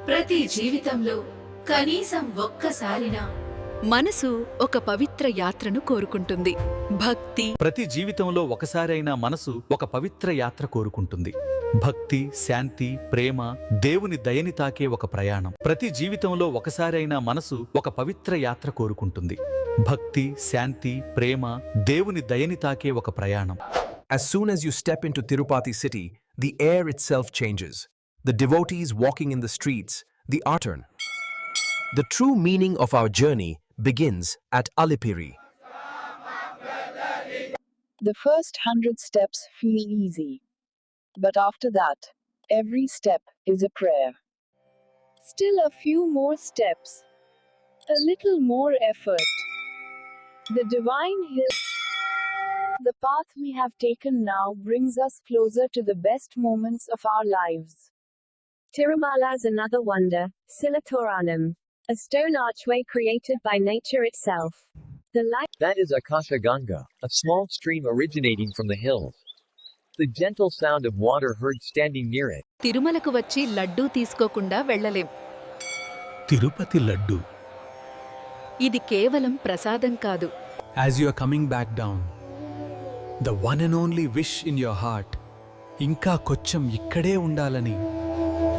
ప్రతి జీవితంలో కనీసం ఒక్కసారినా మనసు ఒక పవిత్ర యాత్రను కోరుకుంటుంది. భక్తి. ప్రతి జీవితంలో ఒకసారైనా మనసు ఒక పవిత్ర యాత్ర కోరుకుంటుంది. భక్తి, శాంతి, ప్రేమ, దేవుని దయని తాకే ఒక ప్రయాణం. ప్రతి జీవితంలో ఒకసారైనా మనసు ఒక పవిత్ర యాత్ర కోరుకుంటుంది. భక్తి, శాంతి, ప్రేమ, దేవుని దయని తాకే ఒక ప్రయాణం. As soon as you step into Tirupati city, the air itself changes. The devotees walking in the streets, the turn. The true meaning of our journey begins at Alipiri. The first 100 steps feel easy. But after that, every step is a prayer. Still a few more steps. A little more effort. The divine hill. The path we have taken now brings us closer to the best moments of our lives. Tirumala's another wonder, Silathoranam, a stone archway created by nature itself. The light That is Akashaganga, a small stream originating from the hills. The gentle sound of water heard standing near it. తిరుమలకు వచ్చి లడ్డూ తీసుకోకుండా వెళ్ళలేం. తిరుపతి లడ్డు. ఇది కేవలం ప్రసాదం కాదు. As you are coming back down, the one and only wish in your heart, ఇంకా కొంచెం ఇక్కడే ఉండాలని